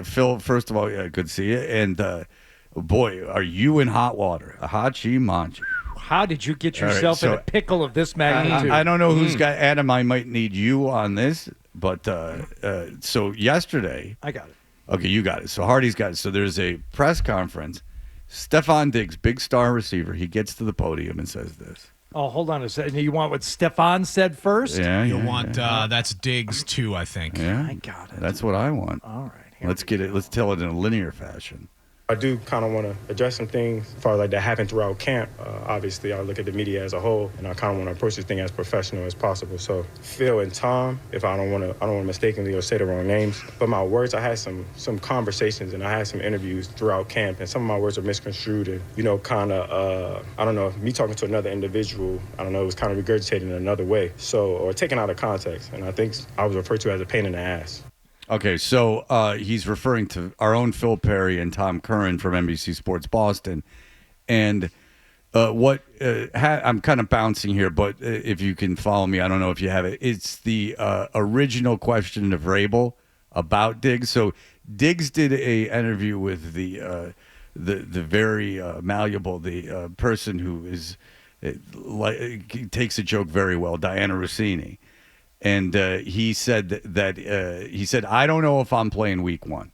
Phil, first of all, yeah, good to see you. And boy, are you in hot water? A hachi manchi. How did you get All right, yourself in so a pickle of this magnitude? I don't know who's got Adam. I might need you on this, but so yesterday, I got it. okay, you got it. So Hardy's got it. So there's a press conference. Stefan Diggs, big star receiver, he gets to the podium and says this. Oh, hold on a second. You want what Stefan said first? Yeah, You'll want that's Diggs too, I think. Yeah, I got it. That's what I want. All right. Let's get it. Let's tell it in a linear fashion. I do kind of want to address some things as far as like that happened throughout camp. Obviously, I look at the media as a whole, and I kind of want to approach this thing as professional as possible. So, Phil and Tom, if I don't want to mistakenly or say the wrong names, but my words, I had some conversations and I had some interviews throughout camp, and some of my words are misconstrued and kind of I don't know, me talking to another individual, I don't know, it was kind of regurgitated in another way, or taken out of context, and I think I was referred to as a pain in the ass. Okay, so he's referring to our own Phil Perry and Tom Curran from NBC Sports Boston. And I'm kind of bouncing here, but if you can follow me, I don't know if you have it. It's the original question of Vrabel about Diggs. So Diggs did a interview with the very malleable, the person who is takes a joke very well, Diana Rossini. And he said that I don't know if I'm playing week 1.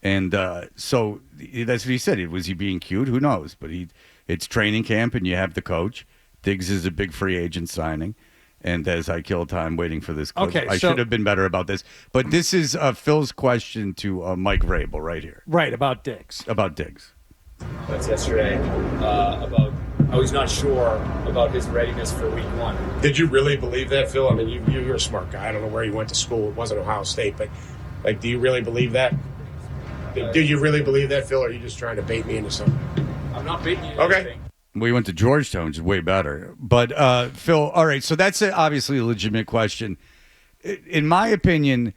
And so that's what he said. Was he being cute? Who knows? But it's training camp and you have the coach. Diggs is a big free agent signing. And as I kill time waiting for this clip, I should have been better about this. But this is Phil's question to Mike Vrabel right here. Right, about Diggs. About Diggs. That's yesterday about how he's not sure about his readiness for week 1. Did you really believe that, Phil? I mean, you're a smart guy. I don't know where you went to school. It wasn't Ohio State, but like, do you really believe that? Do you really believe that, Phil, or are you just trying to bait me into something? I'm not baiting you into Okay. anything. We went to Georgetown, which is way better. But, Phil, all right, so that's obviously a legitimate question. In my opinion,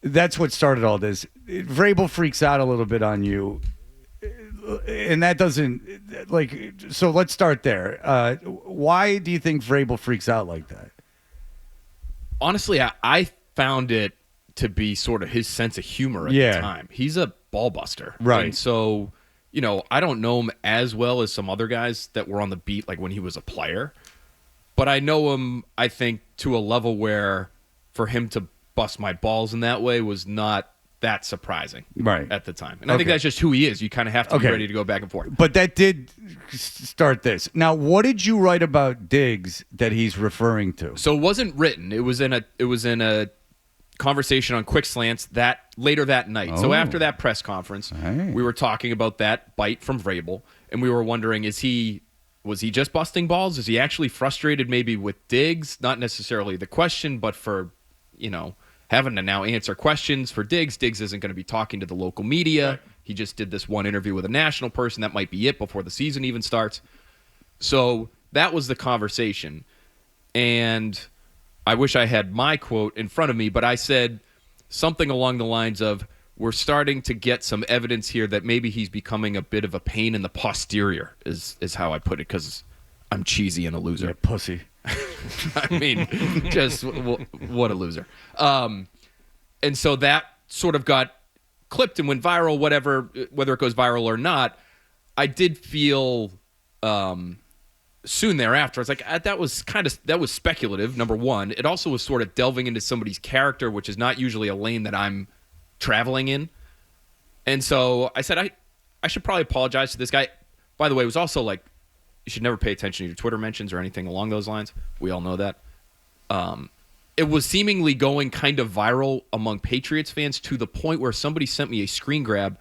that's what started all this. Vrabel freaks out a little bit on you. And that doesn't, so let's start there. Why do you think Vrabel freaks out like that? Honestly, I found it to be sort of his sense of humor at the time. He's a ball buster. Right. And so, I don't know him as well as some other guys that were on the beat, like when he was a player. But I know him, I think, to a level where for him to bust my balls in that way was not that surprising at the time. And I think that's just who he is. You kind of have to be ready to go back and forth. But that did start this. Now, what did you write about Diggs that he's referring to? So it wasn't written. It was in a conversation on Quick Slants later that night. So after that press conference, we were talking about that bite from Vrabel, and we were wondering, was he just busting balls? Is he actually frustrated maybe with Diggs? Not necessarily the question, but for, having to now answer questions for Diggs. Diggs isn't going to be talking to the local media. Right. He just did this one interview with a national person. That might be it before the season even starts. So that was the conversation. And I wish I had my quote in front of me, but I said something along the lines of, we're starting to get some evidence here that maybe he's becoming a bit of a pain in the posterior, is how I put it, because I'm cheesy and a loser. You're a pussy. I mean, just what a loser. And so that sort of got clipped and went viral, whether it goes viral or not. I did feel soon thereafter, I was like, that was speculative, number one. It also was sort of delving into somebody's character, which is not usually a lane that I'm traveling in. And so I said, I should probably apologize to this guy. By the way, it was also like, you should never pay attention to your Twitter mentions or anything along those lines. We all know that. It was seemingly going kind of viral among Patriots fans to the point where somebody sent me a screen grab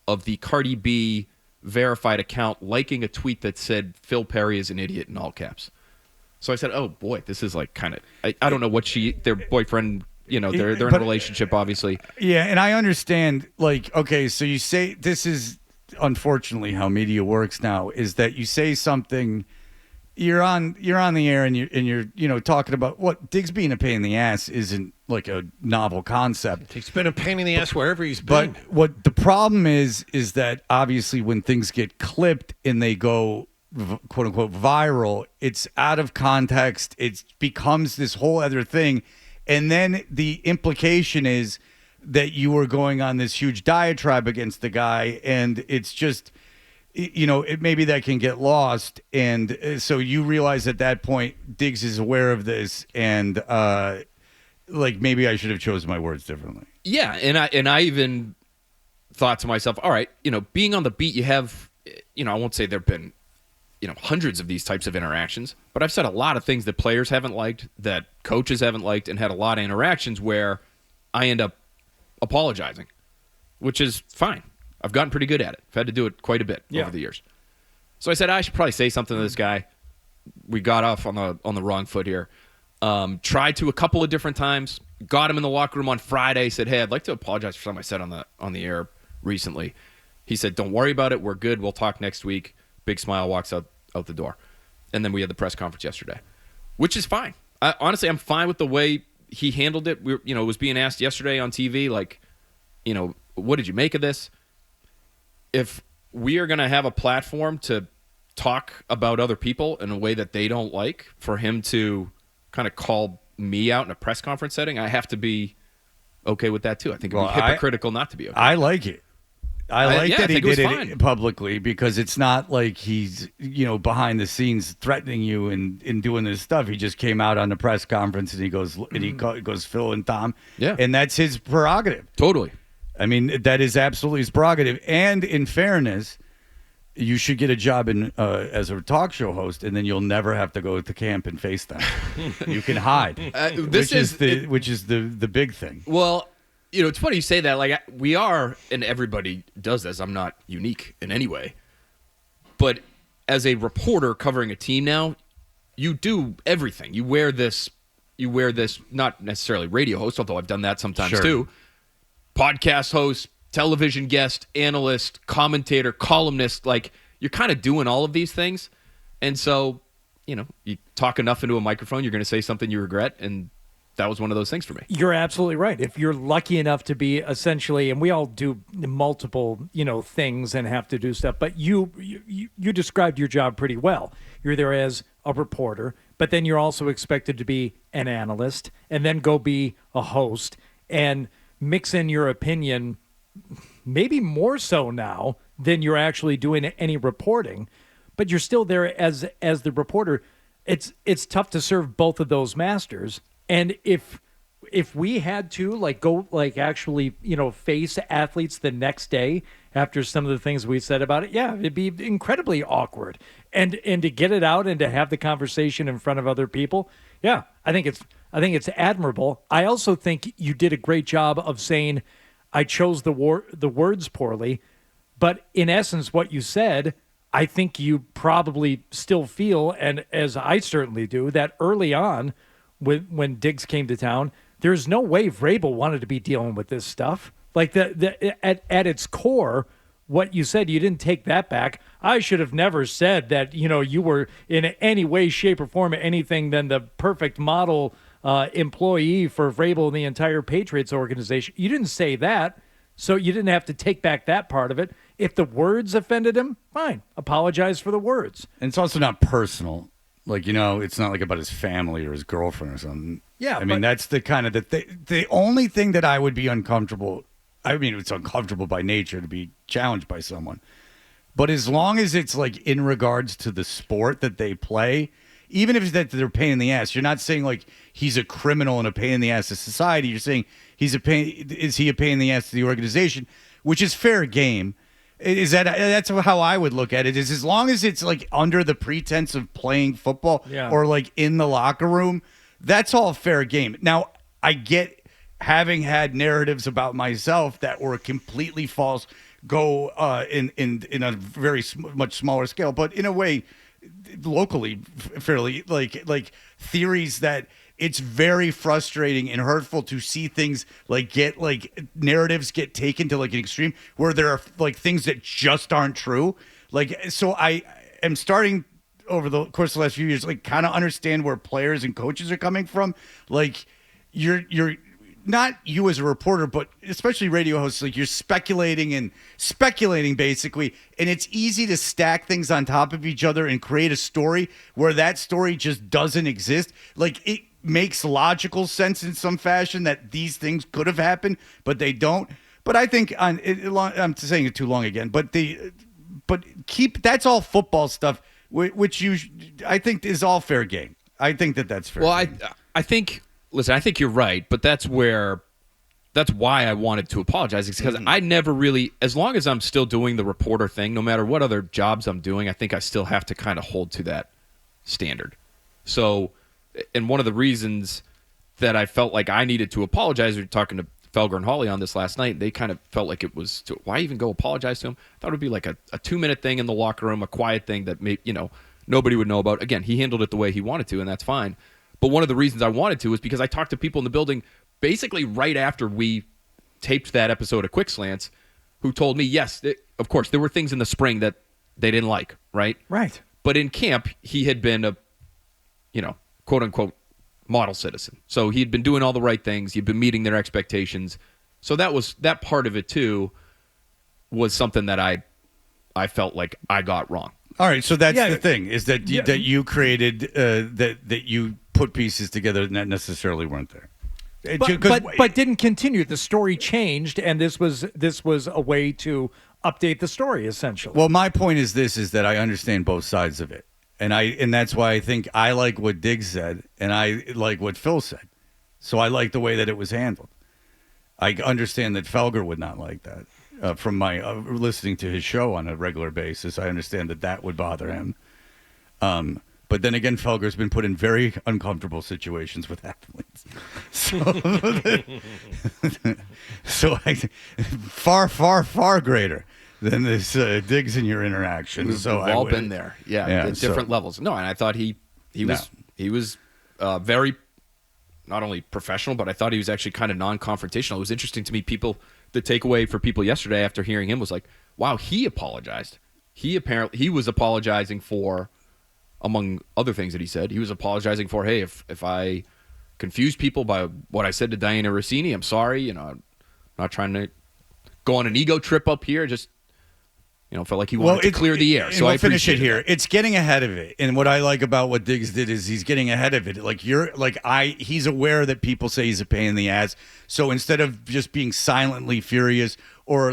of the Cardi B verified account liking a tweet that said Phil Perry is an idiot in all caps. So I said, oh boy, this is like kind of, I don't know what their boyfriend, they're in a relationship, obviously. Yeah, and I understand, okay, so you say this is unfortunately how media works now, is that you say something, you're on the air and you're talking about what Diggs being a pain in the ass isn't like a novel concept. He's been a pain in the ass wherever he's been. But what the problem is that obviously when things get clipped and they go quote unquote viral, it's out of context. It becomes this whole other thing. And then the implication is that you were going on this huge diatribe against the guy, and it's just, maybe that can get lost. And so you realize at that point Diggs is aware of this, and maybe I should have chosen my words differently. Yeah, and I even thought to myself, all right, being on the beat, you have, I won't say there've been, hundreds of these types of interactions, but I've said a lot of things that players haven't liked, that coaches haven't liked, and had a lot of interactions where I end up apologizing, which is fine. I've gotten pretty good at it. I've had to do it quite a bit over the years. So I said I should probably say something to this guy. We got off on the wrong foot here. Tried to a couple of different times. Got him in the locker room on Friday. Said, "Hey, I'd like to apologize for something I said on the air recently." He said, "Don't worry about it. We're good. We'll talk next week." Big smile, walks out the door. And then we had the press conference yesterday, which is fine. Honestly, I'm fine with the way he handled it. It was being asked yesterday on TV, what did you make of this? If we are going to have a platform to talk about other people in a way that they don't like, for him to kind of call me out in a press conference setting, I have to be okay with that too. I think it'd be hypocritical not to be okay. I like it. I like that he did it fine. publicly, because it's not like he's, behind the scenes threatening you and doing this stuff. He just came out on the press conference and he goes, Phil and Tom. Yeah. And that's his prerogative. Totally. I mean, that is absolutely his prerogative. And in fairness, you should get a job as a talk show host, and then you'll never have to go to camp and face them. You can hide, which is the big thing. Well, it's funny you say that. Like, we are, and everybody does this. I'm not unique in any way. But as a reporter covering a team now, you do everything. You wear this, not necessarily radio host, although I've done that sometimes too. Podcast host, television guest, analyst, commentator, columnist. Like, you're kind of doing all of these things. And so, you talk enough into a microphone, you're going to say something you regret, and that was one of those things for me. You're absolutely right. If you're lucky enough to be essentially, and we all do multiple, things and have to do stuff, but you described your job pretty well. You're there as a reporter, but then you're also expected to be an analyst and then go be a host and mix in your opinion, maybe more so now than you're actually doing any reporting, but you're still there as the reporter. It's tough to serve both of those masters. And if we had to go actually, face athletes the next day after some of the things we said about it, yeah, it'd be incredibly awkward. And to get it out and to have the conversation in front of other people, yeah, I think it's admirable. I also think you did a great job of saying I chose the words poorly, but in essence, what you said, I think you probably still feel, and as I certainly do, that early on, when Diggs came to town, there's no way Vrabel wanted to be dealing with this stuff. Like at its core, what you said, you didn't take that back. I should have never said that, you were in any way, shape, or form anything than the perfect model employee for Vrabel and the entire Patriots organization. You didn't say that, so you didn't have to take back that part of it. If the words offended him, fine. Apologize for the words. And it's also not personal. It's not about his family or his girlfriend or something. Yeah. I mean, that's the kind of the only thing that I would be uncomfortable. I mean, it's uncomfortable by nature to be challenged by someone. But as long as it's in regards to the sport that they play, even if it's that they're a pain in the ass, you're not saying he's a criminal and a pain in the ass to society. You're saying is he a pain in the ass to the organization, which is fair game. That's how I would look at it, is as long as it's under the pretense of playing football or in the locker room, that's all fair game. Now, I get having had narratives about myself that were completely false, go in a very much smaller scale, but in a way locally fairly theories that it's very frustrating and hurtful to see things narratives get taken to an extreme where there are things that just aren't true. So I am starting over the course of the last few years, kind of understand where players and coaches are coming from. You're not you as a reporter, but especially radio hosts, you're speculating basically, and it's easy to stack things on top of each other and create a story where that story just doesn't exist. makes logical sense in some fashion that these things could have happened, but they don't. But I think I'm saying it too long again. But that's all football stuff, which I think is all fair game. I think that's fair. Well, game. I think you're right, but that's why I wanted to apologize, because I never really, as long as I'm still doing the reporter thing, no matter what other jobs I'm doing, I think I still have to kind of hold to that standard. So, and one of the reasons that I felt like I needed to apologize, we were talking to Felger and Hawley on this last night, they kind of felt like it was, why even go apologize to him? I thought it would be like a 2-minute thing in the locker room, a quiet thing that nobody would know about. Again, he handled it the way he wanted to, and that's fine. But one of the reasons I wanted to was because I talked to people in the building basically right after we taped that episode of Quick Slants who told me, yes, of course, there were things in the spring that they didn't like, right? Right. But in camp, he had been a, quote-unquote model citizen. So he'd been doing all the right things. He'd been meeting their expectations. So that part of it, too, was something that I felt like I got wrong. All right, so that's the thing, is that you created, that you put pieces together that necessarily weren't there. But didn't continue. The story changed, and this was a way to update the story, essentially. Well, my point is that I understand both sides of it, and that's why I think I like what Diggs said, and I like what Phil said. So I like the way that it was handled. I understand that Felger would not like that. From my listening to his show on a regular basis, I understand that would bother him. But then again, Felger's been put in very uncomfortable situations with athletes. So far greater than this Diggs in your interaction. We've all been there, at different levels. No, and I thought he was very not only professional, but I thought he was actually kind of non-confrontational. It was interesting to me. The takeaway for people yesterday after hearing him was like, wow, he apologized. He was apologizing for, among other things that he said, he was apologizing for, hey, if I confused people by what I said to Diana Rossini, I'm sorry. I'm not trying to go on an ego trip up here. Just, felt like he wanted to clear the air. So I finish it here. That. It's getting ahead of it. And what I like about what Diggs did is he's getting ahead of it. He's aware that people say he's a pain in the ass. So instead of just being silently furious or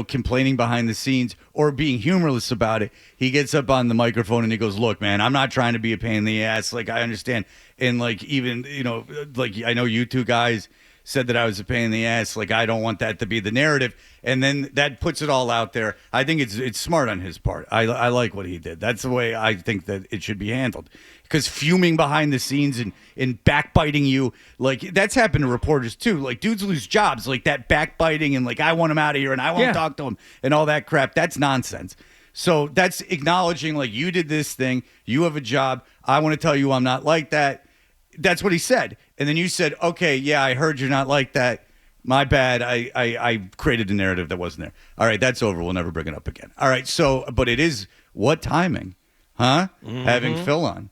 complaining behind the scenes or being humorless about it, he gets up on the microphone and he goes, look, man, I'm not trying to be a pain in the ass. I understand. And I know you two guys said that I was a pain in the ass. I don't want that to be the narrative. And then that puts it all out there. I think it's smart on his part. I like what he did. That's the way I think that it should be handled. Because fuming behind the scenes and backbiting you, that's happened to reporters too. Dudes lose jobs, that backbiting and I want him out of here and I won't talk to him and all that crap. That's nonsense. So that's acknowledging you did this thing. You have a job. I want to tell you I'm not like that. That's what he said. And then you said, okay, yeah, I heard you're not like that. My bad. I created a narrative that wasn't there. All right, that's over. We'll never bring it up again. All right, but it is what timing, huh? Mm-hmm. Having Phil on.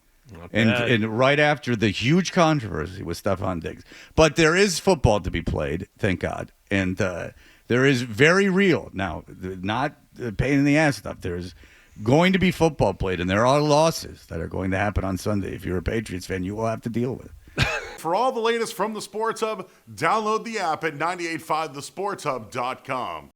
And right after the huge controversy with Stefan Diggs. But there is football to be played, thank God. And there is very real, now, not pain in the ass stuff. There's going to be football played, and there are losses that are going to happen on Sunday. If you're a Patriots fan, you will have to deal with. For all the latest from the Sports Hub, download the app at 985thesportshub.com.